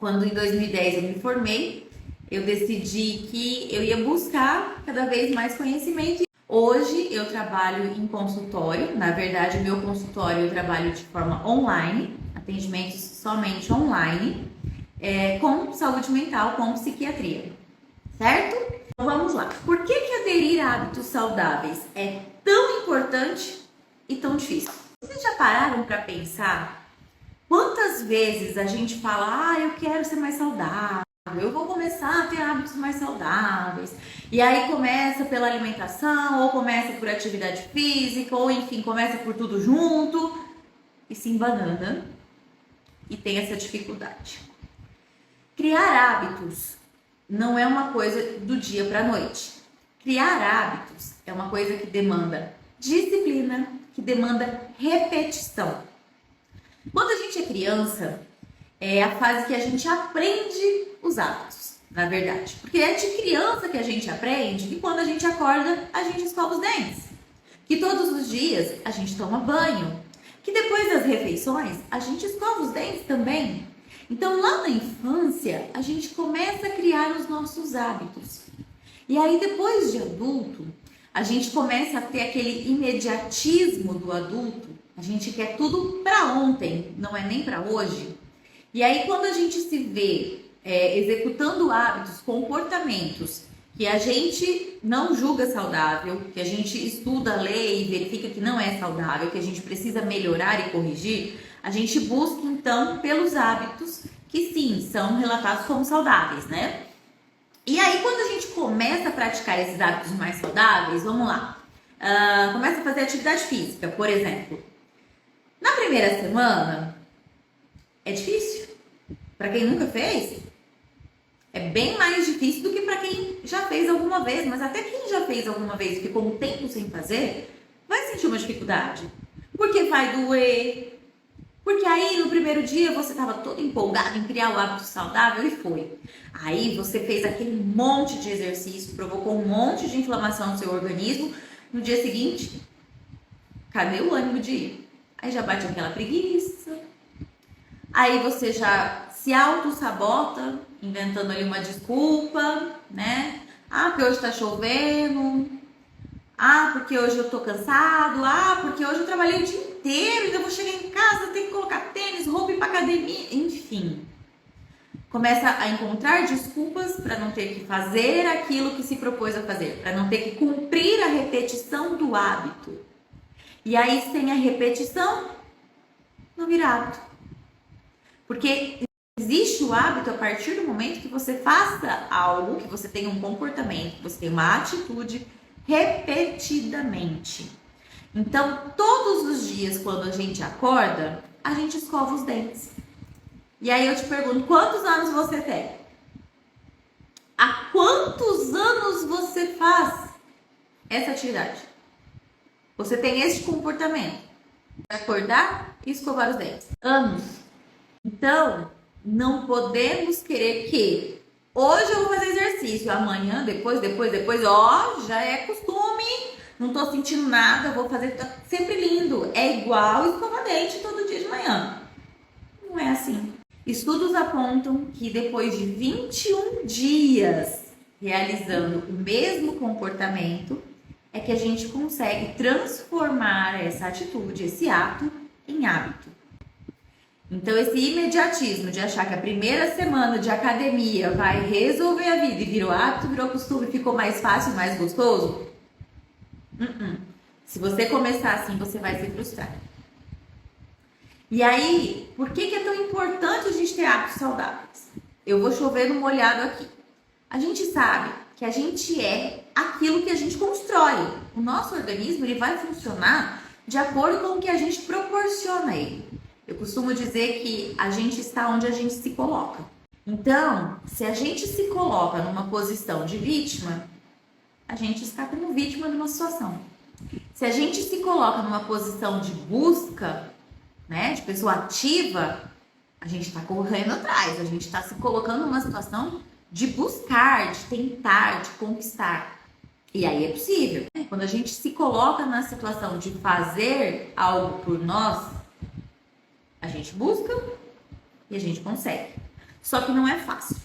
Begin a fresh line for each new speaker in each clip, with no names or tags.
Quando em 2010 eu me formei, eu decidi que eu ia buscar cada vez mais conhecimento. Hoje eu trabalho em consultório, na verdade meu consultório eu trabalho de forma online, atendimentos somente online, com saúde mental, com psiquiatria, certo? Então vamos lá. Por que aderir a hábitos saudáveis é tão importante e tão difícil? Vocês já pararam para pensar quantas vezes a gente fala, eu quero ser mais saudável, eu vou começar a ter hábitos mais saudáveis, e aí começa pela alimentação, ou começa por atividade física, ou enfim, começa por tudo junto, e se embanana, e tem essa dificuldade. Criar hábitos não é uma coisa do dia para a noite. Criar hábitos é uma coisa que demanda disciplina, que demanda repetição. Quando a gente é criança, é a fase que a gente aprende os hábitos, na verdade. Porque é de criança que a gente aprende que quando a gente acorda, a gente escova os dentes. Que todos os dias a gente toma banho. Que depois das refeições, a gente escova os dentes também. Então, lá na infância, a gente começa a criar os nossos hábitos. E aí, depois de adulto, a gente começa a ter aquele imediatismo do adulto. A gente quer tudo para ontem, não é nem para hoje. E aí, quando a gente se vê executando hábitos, comportamentos que a gente não julga saudável, que a gente estuda, lê e verifica que não é saudável, que a gente precisa melhorar e corrigir, a gente busca então pelos hábitos que sim, são relatados como saudáveis, né? E aí, quando a gente começa a praticar esses hábitos mais saudáveis, vamos lá, começa a fazer atividade física, por exemplo. Na primeira semana, é difícil. Para quem nunca fez, é bem mais difícil do que para quem já fez alguma vez. Mas até quem já fez alguma vez e ficou um tempo sem fazer, vai sentir uma dificuldade. Porque vai doer. Porque aí no primeiro dia você estava todo empolgado em criar o hábito saudável e foi. Aí você fez aquele monte de exercício, provocou um monte de inflamação no seu organismo. No dia seguinte, cadê o ânimo de ir? Aí já bate aquela preguiça. Aí você já se auto-sabota, inventando ali uma desculpa, né? Porque hoje tá chovendo. Porque hoje eu tô cansado. Porque hoje eu trabalhei o dia inteiro, então eu vou chegar em casa, tenho que colocar tênis, roupa e ir pra academia. Enfim. Começa a encontrar desculpas para não ter que fazer aquilo que se propôs a fazer, para não ter que cumprir a repetição do hábito. E aí, sem a repetição, não vira hábito. Porque existe o hábito a partir do momento que você faça algo, que você tenha um comportamento, que você tenha uma atitude repetidamente. Então, todos os dias, quando a gente acorda, a gente escova os dentes. E aí eu te pergunto, quantos anos você tem? Há quantos anos você faz essa atividade? Você tem esse comportamento? Acordar e escovar os dentes. Anos. Então, não podemos querer que hoje eu vou fazer exercício, amanhã, depois, já é costume, não tô sentindo nada, vou fazer, tá sempre lindo. É igual escovar dente todo dia de manhã. Não é assim. Estudos apontam que depois de 21 dias realizando o mesmo comportamento, é que a gente consegue transformar essa atitude, esse ato, em hábito. Então, esse imediatismo de achar que a primeira semana de academia vai resolver a vida e virou hábito, virou costume, ficou mais fácil, mais gostoso? Se você começar assim, você vai se frustrar. E aí, por que é tão importante a gente ter hábitos saudáveis? Eu vou chover no molhado aqui. A gente sabe que a gente é aquilo que a gente constrói. O nosso organismo ele vai funcionar de acordo com o que a gente proporciona a ele. Eu costumo dizer que a gente está onde a gente se coloca. Então, se a gente se coloca numa posição de vítima, a gente está como vítima de uma situação. Se a gente se coloca numa posição de busca, né, de pessoa ativa, a gente está correndo atrás, a gente está se colocando numa situação de buscar, de tentar, de conquistar. E aí é possível. Quando a gente se coloca na situação de fazer algo por nós, a gente busca e a gente consegue. Só que não é fácil.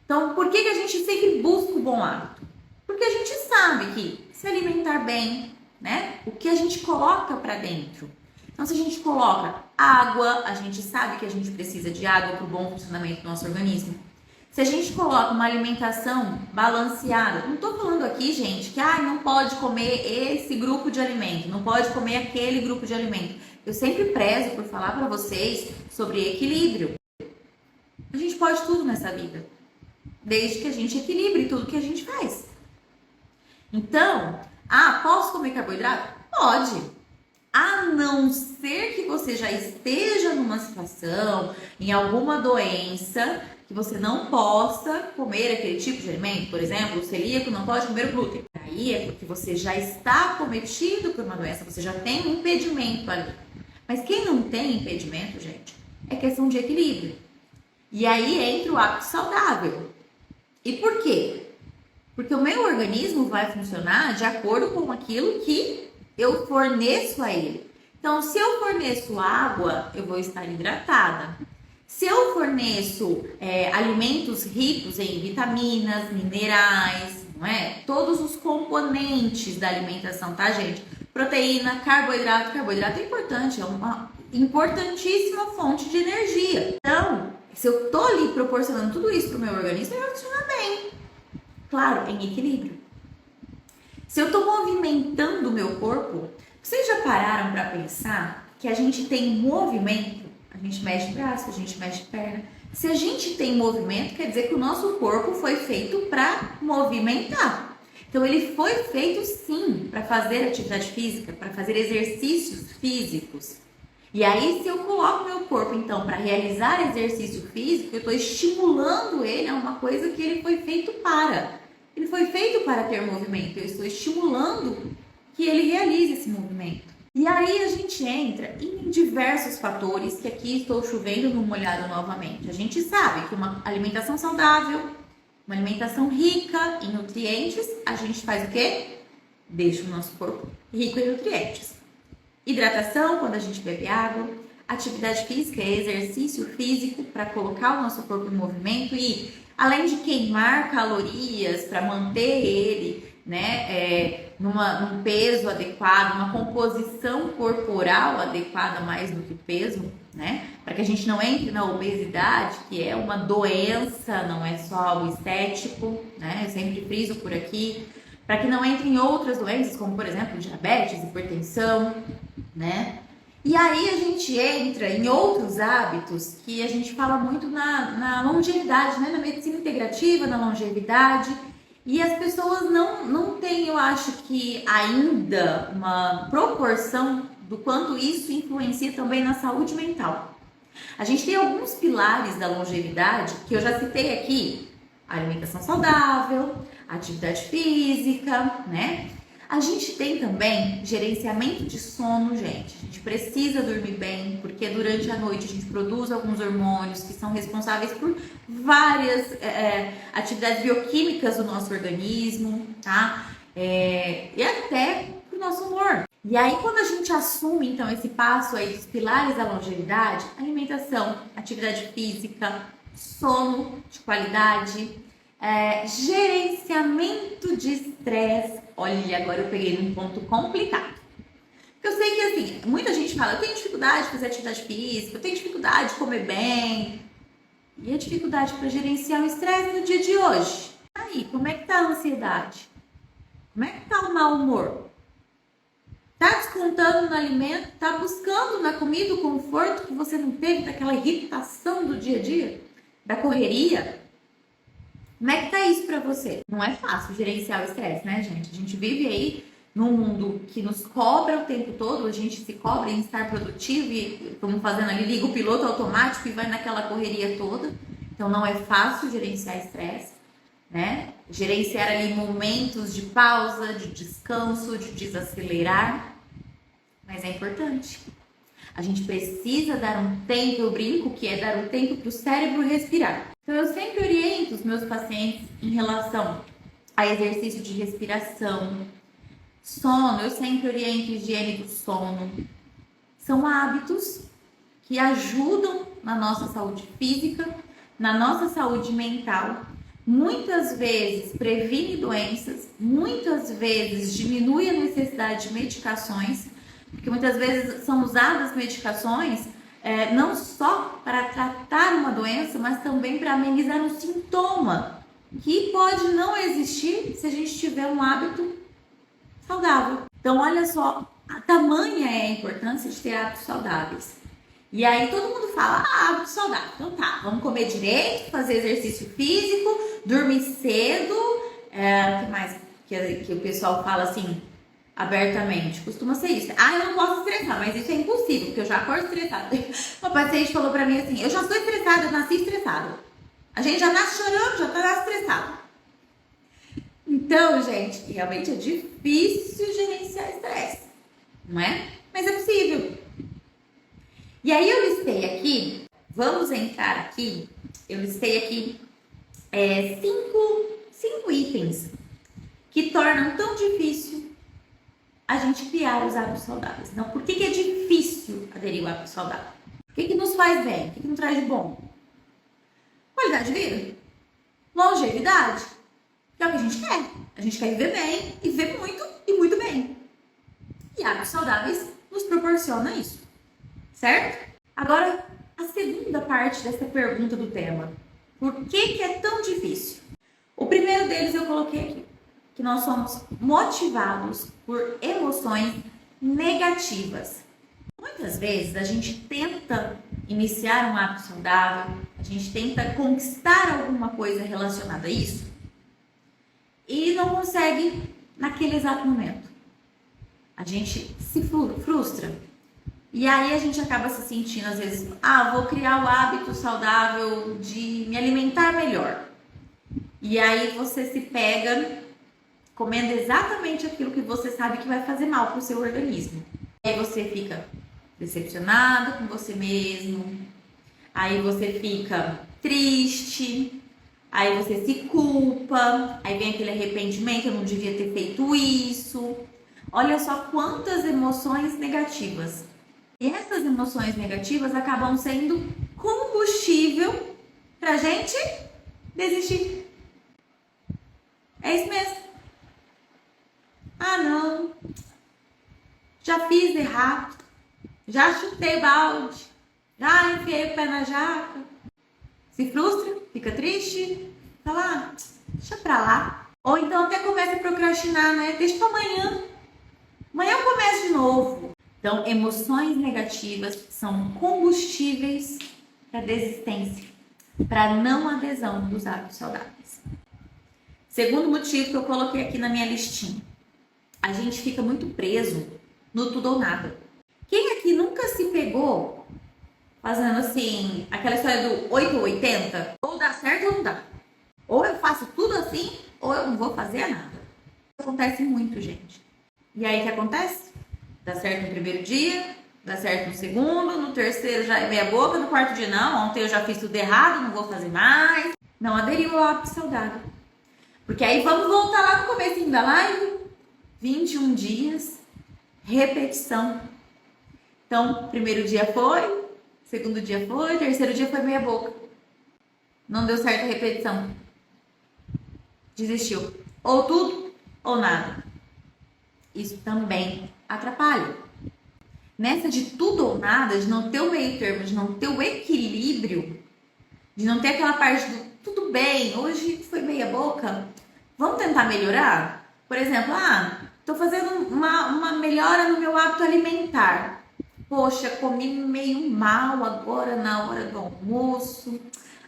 Então, por que a gente sempre busca o bom hábito? Porque a gente sabe que se alimentar bem, né? O que a gente coloca para dentro. Então, se a gente coloca água, a gente sabe que a gente precisa de água para o bom funcionamento do nosso organismo. Se a gente coloca uma alimentação balanceada, não estou falando aqui, gente, que não pode comer esse grupo de alimento, não pode comer aquele grupo de alimento. Eu sempre prezo por falar para vocês sobre equilíbrio. A gente pode tudo nessa vida, desde que a gente equilibre tudo que a gente faz. Então, posso comer carboidrato? Pode. A não ser que você já esteja numa situação, em alguma doença, que você não possa comer aquele tipo de alimento. Por exemplo, o celíaco não pode comer o glúten. Aí é porque você já está cometido por uma doença, você já tem um impedimento ali. Mas quem não tem impedimento, gente, é questão de equilíbrio. E aí entra o hábito saudável. E por quê? Porque o meu organismo vai funcionar de acordo com aquilo que eu forneço a ele. Então, se eu forneço água, eu vou estar hidratada. Se eu forneço alimentos ricos em vitaminas, minerais, não é? Todos os componentes da alimentação, tá, gente? Proteína, carboidrato. Carboidrato é importante, é uma importantíssima fonte de energia. Então, se eu tô ali proporcionando tudo isso pro meu organismo, ele vai funcionar bem. Claro, em equilíbrio. Se eu estou movimentando o meu corpo, vocês já pararam para pensar que a gente tem movimento? A gente mexe braço, a gente mexe perna. Se a gente tem movimento, quer dizer que o nosso corpo foi feito para movimentar. Então, ele foi feito sim para fazer atividade física, para fazer exercícios físicos. E aí, se eu coloco meu corpo, então, para realizar exercício físico, eu estou estimulando ele a uma coisa que ele foi feito para. Ele foi feito para ter movimento. Eu estou estimulando que ele realize esse movimento. E aí a gente entra em diversos fatores, que aqui estou chovendo no molhado novamente. A gente sabe que uma alimentação saudável, uma alimentação rica em nutrientes, a gente faz o quê? Deixa o nosso corpo rico em nutrientes. Hidratação, quando a gente bebe água. Atividade física é exercício físico para colocar o nosso corpo em movimento e, além de queimar calorias para manter ele, né, num peso adequado, uma composição corporal adequada mais do que peso, né, para que a gente não entre na obesidade, que é uma doença, não é só algo estético, né, eu sempre friso por aqui, para que não entre em outras doenças, como por exemplo diabetes, hipertensão, né. E aí a gente entra em outros hábitos que a gente fala muito na longevidade, né? Na medicina integrativa, na longevidade. E as pessoas não têm, eu acho que ainda, uma proporção do quanto isso influencia também na saúde mental. A gente tem alguns pilares da longevidade que eu já citei aqui. A alimentação saudável, a atividade física, né? A gente tem também gerenciamento de sono, gente. A gente precisa dormir bem, porque durante a noite a gente produz alguns hormônios que são responsáveis por várias atividades bioquímicas do nosso organismo, tá? E até pro nosso humor. E aí, quando a gente assume, então, esse passo aí dos pilares da longevidade, alimentação, atividade física, sono de qualidade, gerenciamento de estresse. Olha, agora eu peguei num ponto complicado. Porque eu sei que, assim, muita gente fala, eu tenho dificuldade de fazer atividade física, eu tenho dificuldade de comer bem. E a dificuldade para gerenciar o estresse no dia de hoje? Aí, como é que tá a ansiedade? Como é que tá o mau humor? Tá descontando no alimento? Tá buscando na comida o conforto que você não teve daquela irritação do dia a dia? Da correria? Como é que tá isso pra você? Não é fácil gerenciar o estresse, né, gente? A gente vive aí num mundo que nos cobra o tempo todo, a gente se cobra em estar produtivo e vamos fazendo ali, liga o piloto automático e vai naquela correria toda. Então não é fácil gerenciar estresse, né? Gerenciar ali momentos de pausa, de descanso, de desacelerar, mas é importante. A gente precisa dar um tempo, eu brinco que é dar um tempo para o cérebro respirar. Então eu sempre oriento os meus pacientes em relação a exercício de respiração, sono, eu sempre oriento higiene do sono. São hábitos que ajudam na nossa saúde física, na nossa saúde mental, muitas vezes previne doenças, muitas vezes diminui a necessidade de medicações, porque muitas vezes são usadas medicações não só para tratar uma doença, mas também para amenizar um sintoma que pode não existir se a gente tiver um hábito saudável. Então, olha só, a tamanha é a importância de ter hábitos saudáveis. E aí todo mundo fala, hábito saudável. Então tá, vamos comer direito, fazer exercício físico, dormir cedo. O que mais que o pessoal fala assim, abertamente? Costuma ser isso. Eu não posso estressar, mas isso é impossível, porque eu já acordo estressada. Uma paciente falou pra mim assim, eu já sou estressada, eu nasci estressada. A gente já nasce chorando, já tá estressado. Então, gente, realmente é difícil gerenciar estresse, não é? Mas é possível. E aí eu listei aqui, vamos entrar aqui, eu listei aqui 5 itens que tornam tão difícil a gente criar os hábitos saudáveis. Então, por que é difícil aderir ao hábito saudável? O que nos faz bem? O que nos traz de bom? Qualidade de vida, longevidade, que é o que a gente quer. A gente quer viver bem e viver muito e muito bem. E hábitos saudáveis nos proporciona isso, certo? Agora, a segunda parte dessa pergunta do tema. Por que é tão difícil? O primeiro deles eu coloquei aqui, que nós somos motivados por emoções negativas. Muitas vezes a gente tenta iniciar um hábito saudável, a gente tenta conquistar alguma coisa relacionada a isso e não consegue naquele exato momento. A gente se frustra. E aí a gente acaba se sentindo, às vezes, vou criar o hábito saudável de me alimentar melhor. E aí você se pega comendo exatamente aquilo que você sabe que vai fazer mal para o seu organismo. Aí você fica decepcionado com você mesmo, aí você fica triste, aí você se culpa, aí vem aquele arrependimento, eu não devia ter feito isso. Olha só quantas emoções negativas. E essas emoções negativas acabam sendo combustível pra gente desistir. É isso mesmo. Não. Já fiz errado. Já chutei balde. Já enfiei o pé na jaca. Se frustra, fica triste. Fala, deixa pra lá. Ou então até começa a procrastinar, né? Deixa pra amanhã. Amanhã eu começo de novo. Então, emoções negativas são combustíveis para desistência, para não adesão dos hábitos saudáveis. Segundo motivo que eu coloquei aqui na minha listinha, a gente fica muito preso no tudo ou nada. Quem aqui nunca se pegou fazendo assim, aquela história do 8 ou 80? Ou dá certo ou não dá. Ou eu faço tudo assim, ou eu não vou fazer nada. Acontece muito, gente. E aí o que acontece? Dá certo no primeiro dia, dá certo no segundo, no terceiro já é meia boca, no quarto dia não, ontem eu já fiz tudo errado, não vou fazer mais. Não aderiu ao hábito saudável. Porque aí vamos voltar lá no comecinho da live, 21 dias, repetição. Então, primeiro dia foi, segundo dia foi, terceiro dia foi meia boca. Não deu certo a repetição. Desistiu. Ou tudo ou nada. Isso também atrapalha. Nessa de tudo ou nada, de não ter o meio termo, de não ter o equilíbrio, de não ter aquela parte do tudo bem, hoje foi meia boca, vamos tentar melhorar? Por exemplo, tô fazendo uma melhora no meu hábito alimentar. Poxa, comi meio mal agora na hora do almoço.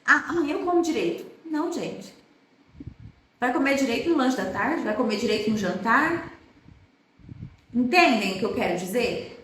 Amanhã eu como direito. Não, gente. Vai comer direito no lanche da tarde? Vai comer direito no jantar? Entendem o que eu quero dizer?